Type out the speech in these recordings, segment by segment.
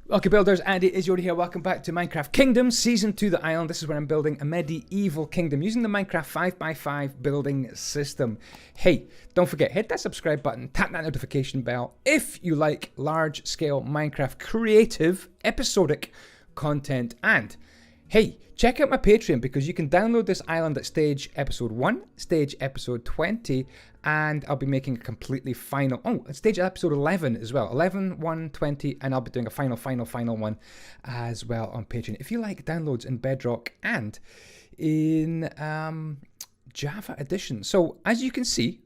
Okay, builders, Andyisyoda here. Welcome back to Minecraft Kingdom, Season 2, The Island. This is where I'm building a medieval kingdom using the Minecraft 5x5 building system. Hey, don't forget, hit that subscribe button, tap that notification bell if you like large-scale Minecraft creative, episodic content. And hey, check out my Patreon because you can download this island at stage episode 1, stage episode 20, and I'll be making a completely final, stage episode 11 as well. 11, 1, 20, and I'll be doing a final one as well on Patreon. If you like downloads in Bedrock and in Java Edition. So as you can see,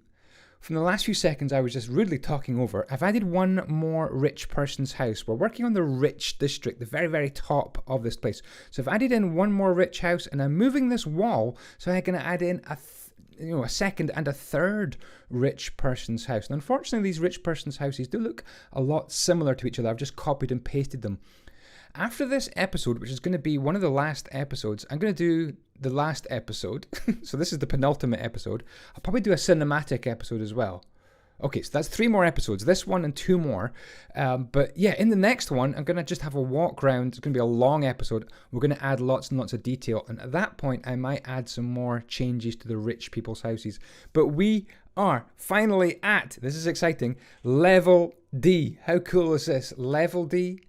from the last few seconds I was just rudely talking over, I've added one more rich person's house. We're working on the rich district, the very, very top of this place. So I've added in one more rich house and I'm moving this wall so I'm going to add in a second and a third rich person's house. And unfortunately, these rich person's houses do look a lot similar to each other. I've just copied and pasted them. After this episode, which is going to be one of the last episodes, I'm going to do the last episode. So this is the penultimate episode. I'll probably do a cinematic episode as well. Okay, so that's 3 more episodes, this one and 2 more. But yeah, in the next one, I'm going to just have a walk around. It's going to be a long episode. We're going to add lots and lots of detail. And at that point, I might add some more changes to the rich people's houses. But we are finally at, this is exciting, level D. How cool is this? Level D.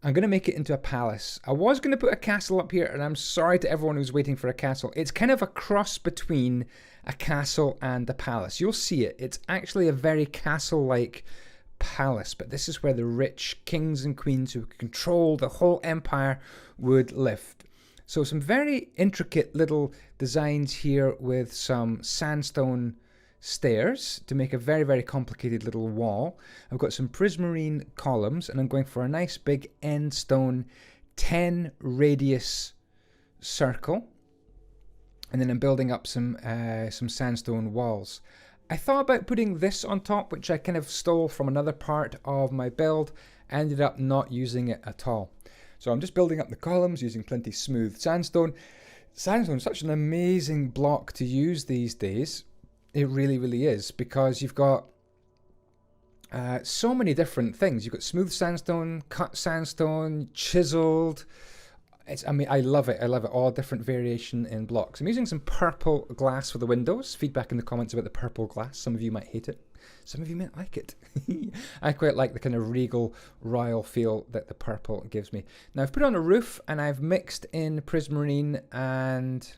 I'm going to make it into a palace. I was going to put a castle up here, and I'm sorry to everyone who's waiting for a castle. It's kind of a cross between a castle and a palace. You'll see it. It's actually a very castle-like palace, but this is where the rich kings and queens who control the whole empire would live. So some very intricate little designs here with some sandstone stairs to make a very, very complicated little wall. I've got some prismarine columns and I'm going for a nice big end stone 10 radius circle, and then I'm building up some sandstone walls. I thought about putting this on top, which I kind of stole from another part of my build. I ended up not using it at all. So I'm just building up the columns using plenty smooth sandstone. Sandstone is such an amazing block to use these days. It really, really is, because you've got so many different things. You've got smooth sandstone, cut sandstone, chiseled. I love it. I love it. All different variation in blocks. I'm using some purple glass for the windows. Feedback in the comments about the purple glass. Some of you might hate it. Some of you might like it. I quite like the kind of regal, royal feel that the purple gives me. Now I've put on a roof and I've mixed in prismarine and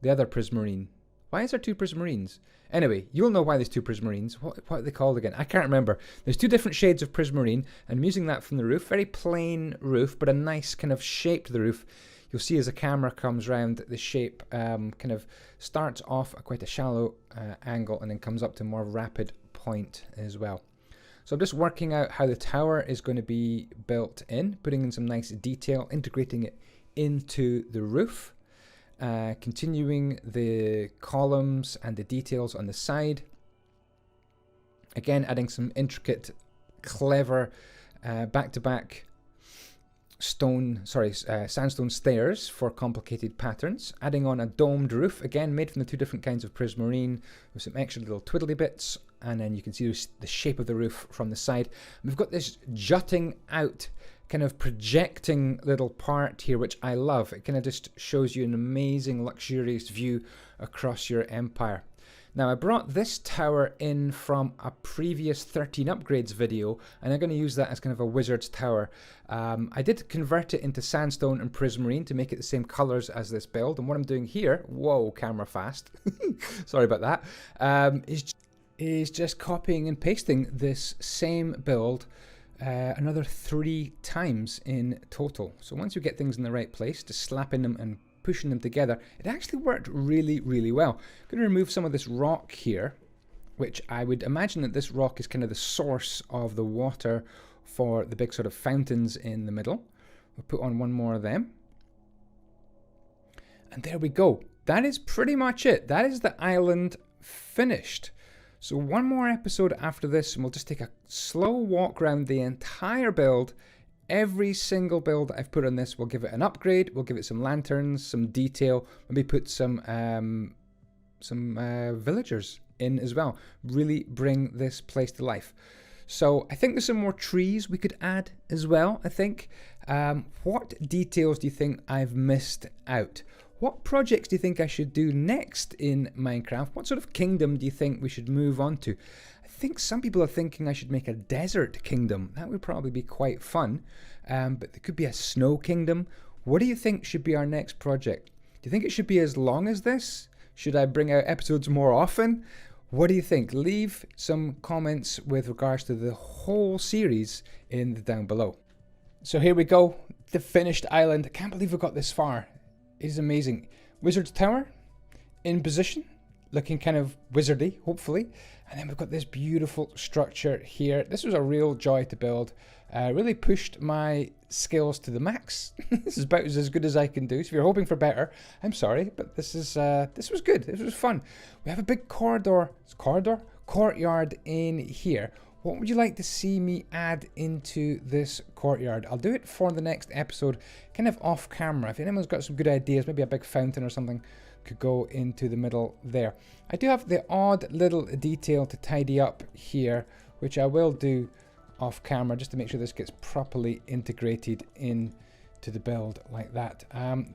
the other prismarine. Why is there 2 prismarines? Anyway, you'll know why there's 2 prismarines. What are they called again? I can't remember. There's 2 different shades of prismarine. I'm using that from the roof. Very plain roof, but a nice kind of shape to the roof. You'll see as the camera comes round, the shape kind of starts off at quite a shallow angle and then comes up to a more rapid point as well. So I'm just working out how the tower is going to be built in, putting in some nice detail, integrating it into the roof. Continuing the columns and the details on the side. Again, adding some intricate, clever back-to-back sandstone stairs for complicated patterns. Adding on a domed roof, again made from the 2 different kinds of prismarine with some extra little twiddly bits. And then you can see the shape of the roof from the side. And we've got this jutting out, kind of projecting little part here, which I love. It kind of just shows you an amazing, luxurious view across your empire. Now, I brought this tower in from a previous 13 upgrades video, and I'm going to use that as kind of a wizard's tower. I did convert it into sandstone and prismarine to make it the same colors as this build. And what I'm doing here, whoa, camera fast, sorry about that, is just copying and pasting this same build another 3 times in total. So once you get things in the right place, just slapping them and pushing them together, it actually worked really, really well. I'm going to remove some of this rock here, which I would imagine that this rock is kind of the source of the water for the big sort of fountains in the middle. We'll put on one more of them. And there we go. That is pretty much it. That is the island finished. So one more episode after this, and we'll just take a slow walk around the entire build. Every single build that I've put on this, we'll give it an upgrade. We'll give it some lanterns, some detail. Maybe put some villagers in as well. Really bring this place to life. So I think there's some more trees we could add as well, I think. What details do you think I've missed out? What projects do you think I should do next in Minecraft? What sort of kingdom do you think we should move on to? I think some people are thinking I should make a desert kingdom. That would probably be quite fun. But there could be a snow kingdom. What do you think should be our next project? Do you think it should be as long as this? Should I bring out episodes more often? What do you think? Leave some comments with regards to the whole series in the down below. So here we go, the finished island. I can't believe we got this far. It is amazing. Wizard's Tower in position, looking kind of wizardy, hopefully. And then we've got this beautiful structure here. This was a real joy to build. Really pushed my skills to the max. This is about as good as I can do. So if you're hoping for better, I'm sorry, but this was good. This was fun. We have a big courtyard in here. What would you like to see me add into this courtyard? I'll do it for the next episode, kind of off camera. If anyone's got some good ideas, maybe a big fountain or something could go into the middle there. I do have the odd little detail to tidy up here, which I will do off camera just to make sure this gets properly integrated into the build like that.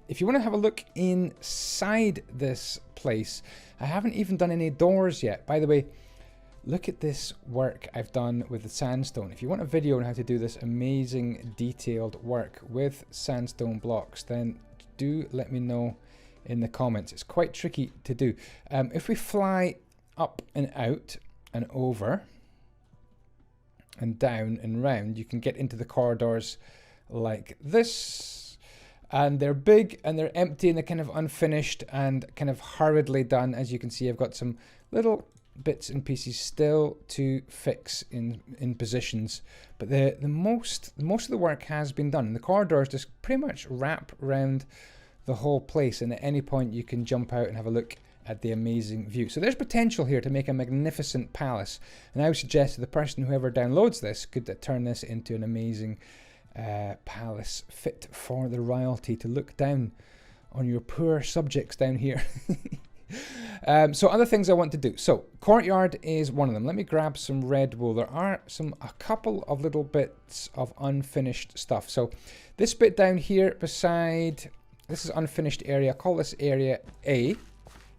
If you want to have a look inside this place, I haven't even done any doors yet. By the way, look at this work I've done with the sandstone. If you want a video on how to do this amazing detailed work with sandstone blocks, then do let me know in the comments. It's quite tricky to do. If we fly up and out and over and down and round, you can get into the corridors like this. And they're big and they're empty and they're kind of unfinished and kind of hurriedly done. As you can see, I've got some little bits and pieces still to fix in positions, but the most of the work has been done. And the corridors just pretty much wrap around the whole place, and at any point you can jump out and have a look at the amazing view. So there's potential here to make a magnificent palace, and I would suggest to the person, whoever downloads this, could turn this into an amazing palace fit for the royalty to look down on your poor subjects down here. So other things I want to do. So courtyard is one of them. Let me grab some red wool. There are a couple of little bits of unfinished stuff. So this bit down here beside, this is unfinished area. I'll call this area A.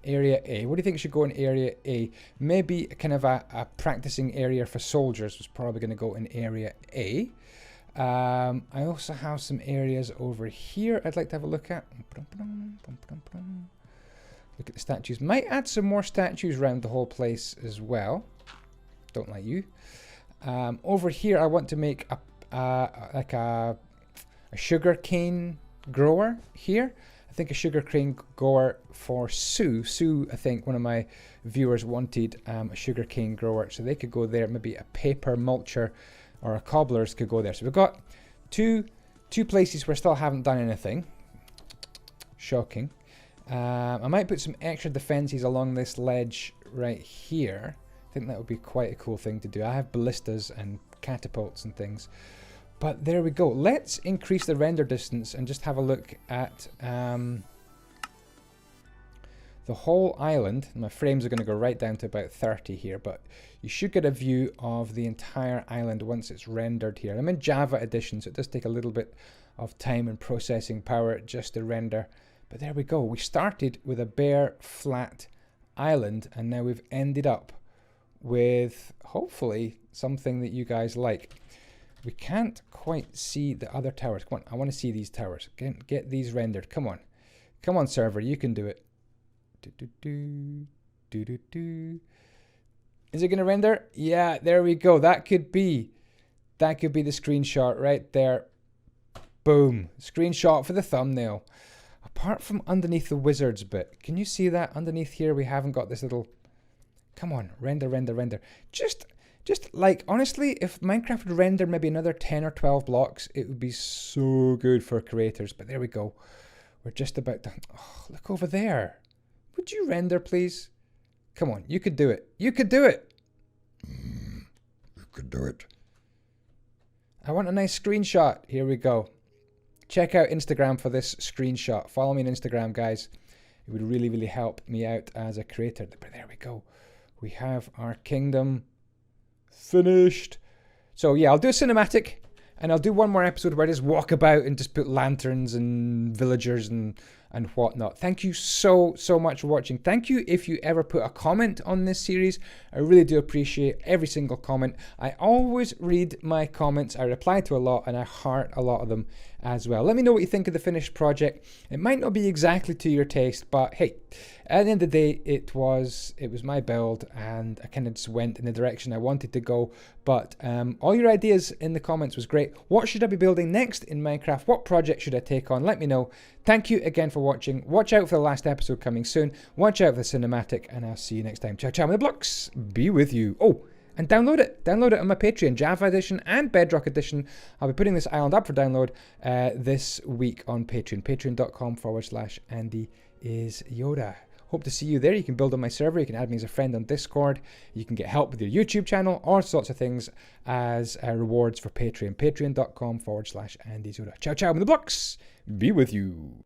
Area A. What do you think should go in area A? Maybe kind of a practicing area for soldiers was probably going to go in area A. I also have some areas over here I'd like to have a look at. Look at the statues. Might add some more statues around the whole place as well. Don't like you. Over here, I want to make a sugar cane grower here. I think a sugar cane grower for Sue. Sue, I think one of my viewers wanted a sugar cane grower, so they could go there. Maybe a paper mulcher or a cobbler's could go there. So we've got two places where I still haven't done anything. Shocking. I might put some extra defenses along this ledge right here. I think that would be quite a cool thing to do. I have ballistas and catapults and things. But there we go. Let's increase the render distance and just have a look at the whole island. My frames are going to go right down to about 30 here, but you should get a view of the entire island once it's rendered here. I'm in Java edition, so it does take a little bit of time and processing power just to render. But there we go. We started with a bare, flat island, and now we've ended up with, hopefully, something that you guys like. We can't quite see the other towers. Come on, I want to see these towers. Get these rendered. Come on. Come on, server. You can do it. Is it going to render? Yeah, there we go. That could be the screenshot right there. Boom. Screenshot for the thumbnail. Apart from underneath the wizards bit, can you see that underneath here we haven't got this little, come on, render. Just like, honestly, if Minecraft would render maybe another 10 or 12 blocks, it would be so good for creators. But there we go. We're just about done. Oh, look over there. Would you render, please? Come on, you could do it. You could do it. You could do it. I want a nice screenshot. Here we go. Check out Instagram for this screenshot. Follow me on Instagram, guys. It would really, really help me out as a creator. But there we go. We have our kingdom finished. So yeah, I'll do a cinematic, and I'll do one more episode where I just walk about and just put lanterns and villagers and whatnot. Thank you so much for watching. Thank you if you ever put a comment on this series. I really do appreciate every single comment. I always read my comments. I reply to a lot, and I heart a lot of them as well. Let me know what you think of the finished project. It might not be exactly to your taste, but hey, at the end of the day, it was my build, and I kind of just went in the direction I wanted to go. But all your ideas in the comments was great. What should I be building next in Minecraft? What project should I take on? Let me know. Thank you again for watching. Watch out for the last episode coming soon. Watch out for the cinematic, and I'll see you next time. Ciao, ciao, my blocks. Be with you. Oh, and download it. Download it on my Patreon, Java Edition and Bedrock Edition. I'll be putting this island up for download this week on Patreon. Patreon.com/Andyisyoda. Hope to see you there. You can build on my server. You can add me as a friend on Discord. You can get help with your YouTube channel, all sorts of things as rewards for Patreon. Patreon.com/Andyisyoda. Ciao, ciao, with the blocks. Be with you.